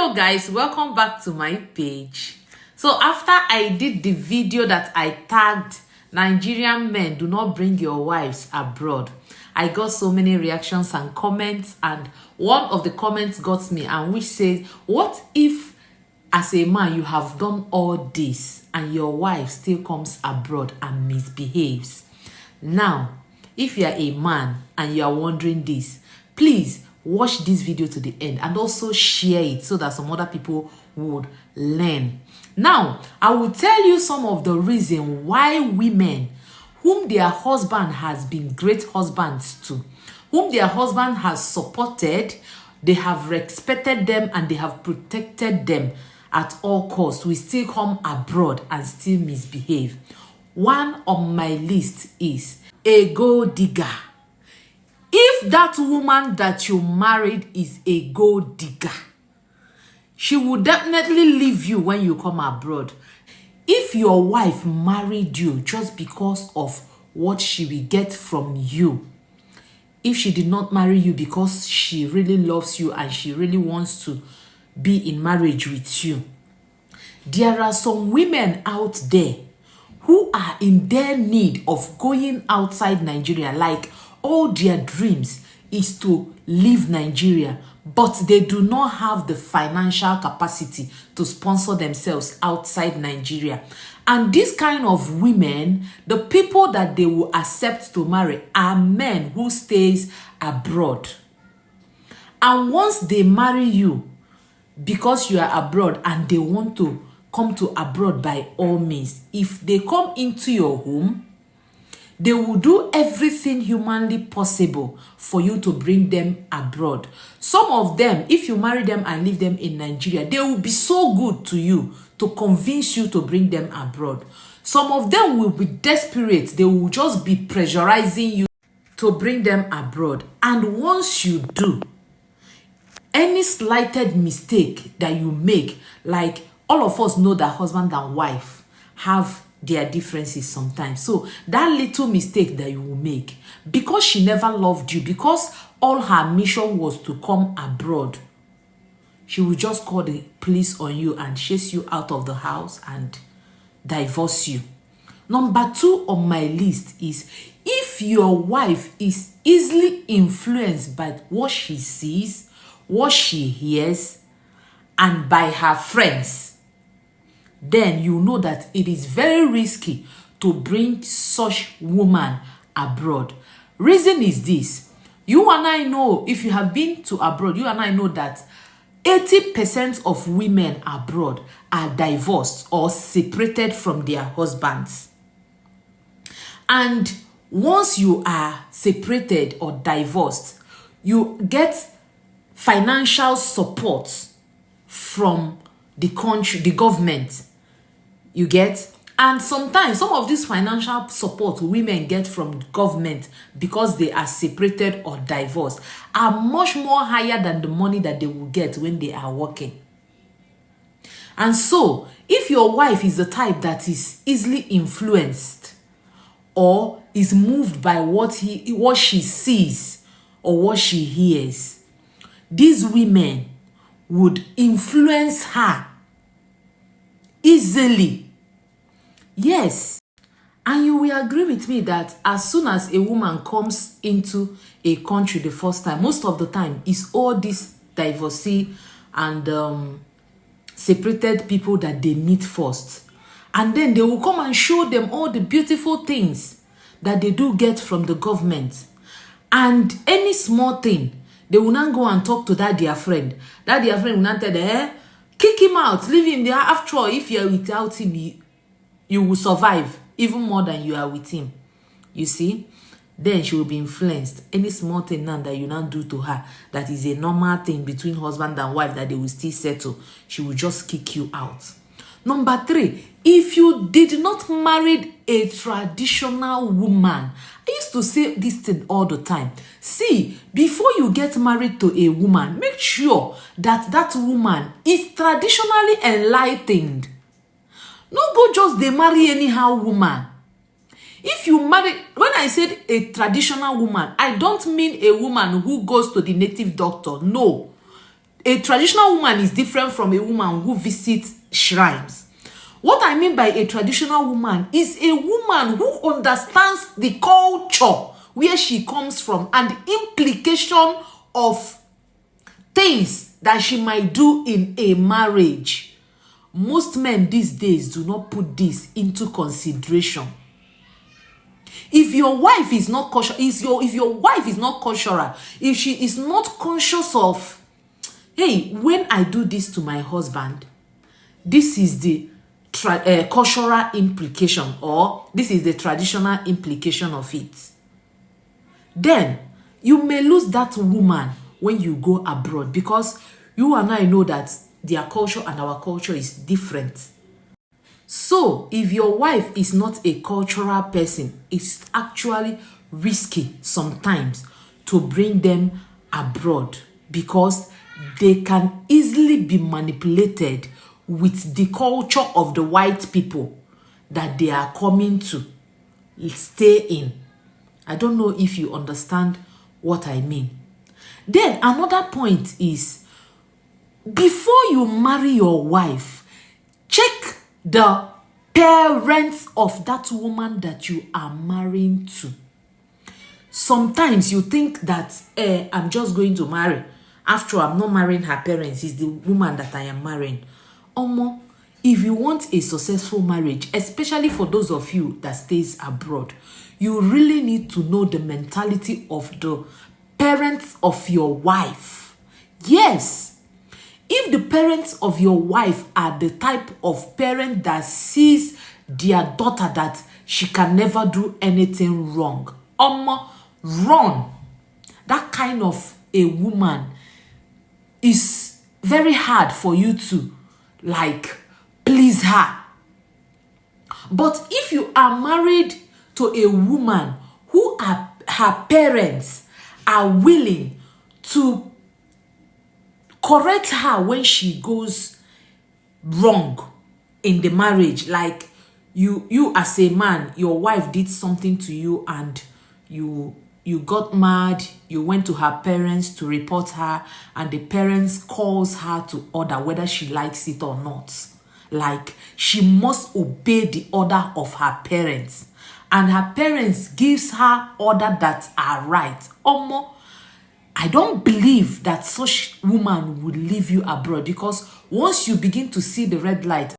Hello guys, welcome back to my page. So after I did the video that I tagged Nigerian men do not bring your wives abroad, I got so many reactions and comments, and one of the comments got me, and which says, what if as a man you have done all this and your wife still comes abroad and misbehaves? Now if you are a man and you are wondering this, please watch this video to the end and also share it so that some other people would learn. Now, I will tell you some of the reason why women whom their husband has been great husbands to, whom their husband has supported, they have respected them and they have protected them at all costs, will still come abroad and still misbehave. One on my list is a gold digger. If that woman that you married is a gold digger, she will definitely leave you when you come abroad. If your wife married you just because of what she will get from you, if she did not marry you because she really loves you and she really wants to be in marriage with you, there are some women out there who are in their need of going outside Nigeria, like all their dreams is to leave Nigeria, but they do not have the financial capacity to sponsor themselves outside Nigeria. And this kind of women, the people that they will accept to marry are men who stays abroad. And once they marry you because you are abroad and they want to come to abroad, by all means, if they come into your home, they will do everything humanly possible for you to bring them abroad. Some of them, if you marry them and leave them in Nigeria, they will be so good to you to convince you to bring them abroad. Some of them will be desperate. They will just be pressurizing you to bring them abroad. And once you do, any slighted mistake that you make, like all of us know that husband and wife have their differences sometimes. So that little mistake that you will make, because she never loved you, because all her mission was to come abroad, she will just call the police on you and chase you out of the house and divorce you. Number 2 on my list is, if your wife is easily influenced by what she sees, what she hears, and by her friends, then you know that it is very risky to bring such woman abroad. Reason is this: you and I know, if you have been to abroad, you and I know that 80% of women abroad are divorced or separated from their husbands. And once you are separated or divorced, you get financial support from the country, the government. You get? And sometimes some of this financial support women get from government because they are separated or divorced are much more higher than the money that they will get when they are working. And so, if your wife is the type that is easily influenced or is moved by what she sees or what she hears, these women would influence her easily. Yes. And you will agree with me that as soon as a woman comes into a country the first time, most of the time is all these divorcee and separated people that they meet first. And then they will come and show them all the beautiful things that they do get from the government. And any small thing, they will not go and talk to that their friend. That their friend will not tell them, kick him out, leave him there. After all, if you are without him, you will survive even more than you are with him. You see? Then she will be influenced. Any small thing now that you now do to her, that is a normal thing between husband and wife that they will still settle, she will just kick you out. Number 3, if you did not marry a traditional woman, I used to say this thing all the time. See, before you get married to a woman, make sure that that woman is traditionally enlightened. No go just they marry anyhow woman. If you marry, when I said a traditional woman, I don't mean a woman who goes to the native doctor. No. A traditional woman is different from a woman who visits shrines. What I mean by a traditional woman is a woman who understands the culture where she comes from and the implication of things that she might do in a marriage. Most men these days do not put this into consideration. If your wife is not kosher, if your wife is not kosher, if she is not conscious of, hey, when I do this to my husband, this is the cultural implication, or this is the traditional implication of it, then you may lose that woman when you go abroad, because you and I know that their culture and our culture is different. So if your wife is not a cultural person, it's actually risky sometimes to bring them abroad, because they can easily be manipulated with the culture of the white people that they are coming to stay in. I don't know if you understand what I mean. Then another point is, before you marry your wife, check the parents of that woman that you are marrying to. Sometimes you think that I'm just going to marry. After all, I'm not marrying her parents, it's the woman that I am marrying. Omo, if you want a successful marriage, especially for those of you that stays abroad, you really need to know the mentality of the parents of your wife. Yes, if the parents of your wife are the type of parent that sees their daughter that she can never do anything wrong, run. That kind of a woman is very hard for you to please her. But if you are married to a woman who her parents are willing to correct her when she goes wrong in the marriage, like you as a man, your wife did something to you and you got mad, you went to her parents to report her, and the parents calls her to order whether she likes it or not. Like, she must obey the order of her parents, and her parents gives her order that are right. I don't believe that such woman would leave you abroad, because once you begin to see the red light,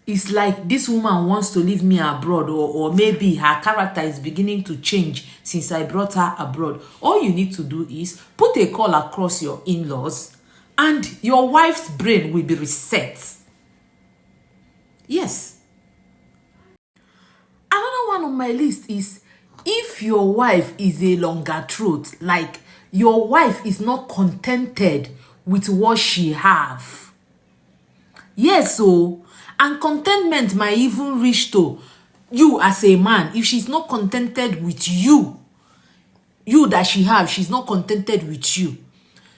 it's like this woman wants to leave me abroad, or maybe her character is beginning to change since I brought her abroad. All you need to do is put a call across your in-laws and your wife's brain will be reset. Yes. Another one on my list is, if your wife is a longer throat, like your wife is not contented with what she have. Yes, so, and contentment might even reach to you as a man. If she's not contented with you that she have, she's not contented with you,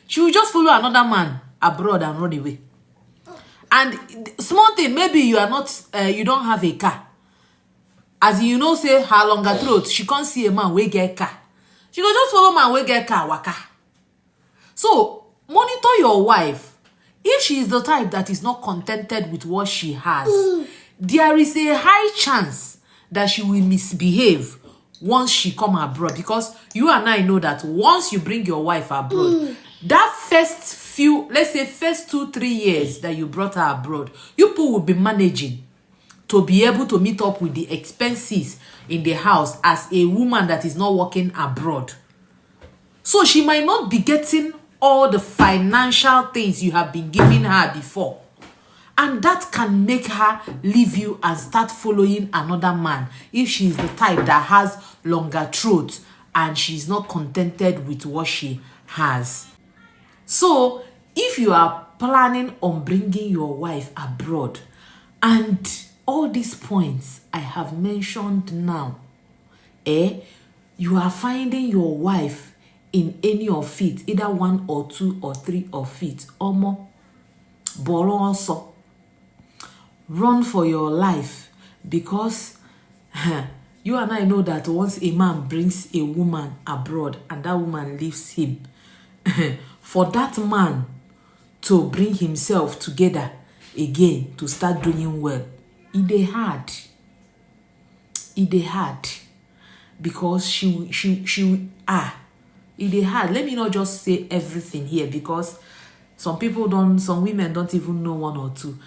she will just follow another man abroad and run away. And small thing, maybe you are not, you don't have a car. As you know, say her longer throat, she can't see a man wey get car. She go just follow man wey get car waka. So monitor your wife. If she is the type that is not contented with what she has, there is a high chance that she will misbehave once she come abroad, because you and I know that once you bring your wife abroad, that first few, let's say first 2-3 years that you brought her abroad, you people will be managing to be able to meet up with the expenses in the house as a woman that is not working abroad. So she might not be getting all the financial things you have been giving her before. And that can make her leave you and start following another man if she is the type that has longer throat and she's not contented with what she has. So if you are planning on bringing your wife abroad, and all these points I have mentioned now, you are finding your wife in any of it, either 1 or 2 or 3 of it, bolo also, run for your life, because you and I know that once a man brings a woman abroad and that woman leaves him, for that man to bring himself together again to start doing well. It dey hard. It dey hard. Because it dey hard. Let me not just say everything here, because some women don't even know one or two.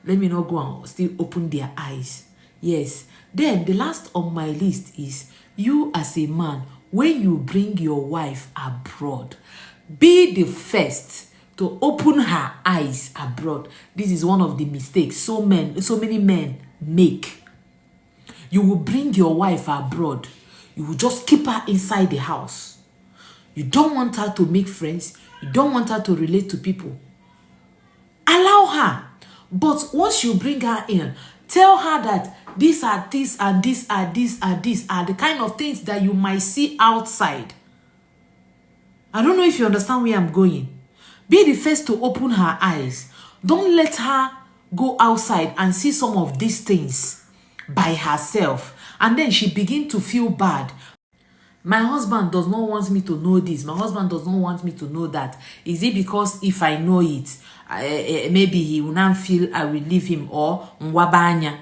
Let me not go and still open their eyes. Yes. Then the last on my list is, you as a man, when you bring your wife abroad, be the first to open her eyes abroad. This is one of the mistakes so many men make. You will bring your wife abroad. You will just keep her inside the house. You don't want her to make friends. You don't want her to relate to people. Allow her. But once you bring her in, tell her that these are this and these are the kind of things that you might see outside. I don't know if you understand where I'm going. Be the first to open her eyes. Don't let her go outside and see some of these things by herself. And then she begin to feel bad. My husband does not want me to know this. My husband does not want me to know that. Is it because if I know it, maybe he will not feel I will leave him, or mwabanya?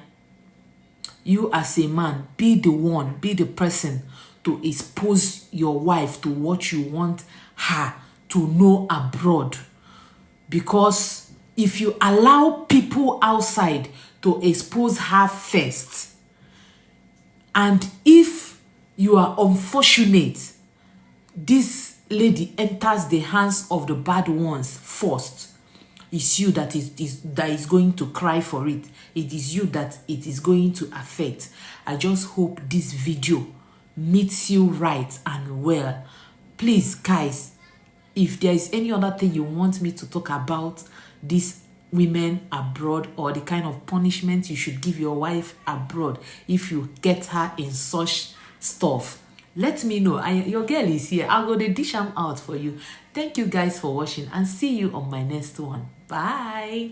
You as a man, be the person to expose your wife to what you want her to know abroad. Because if you allow people outside to expose her first, and if you are unfortunate, this lady enters the hands of the bad ones first, it's you that is going to cry for it. It is you that it is going to affect. I just hope this video meets you right and well. Please, guys, if there is any other thing you want me to talk about these women abroad, or the kind of punishment you should give your wife abroad if you get her in such stuff, let me know. Your girl is here. I'll go to dish them out for you. Thank you guys for watching, and see you on my next one. Bye.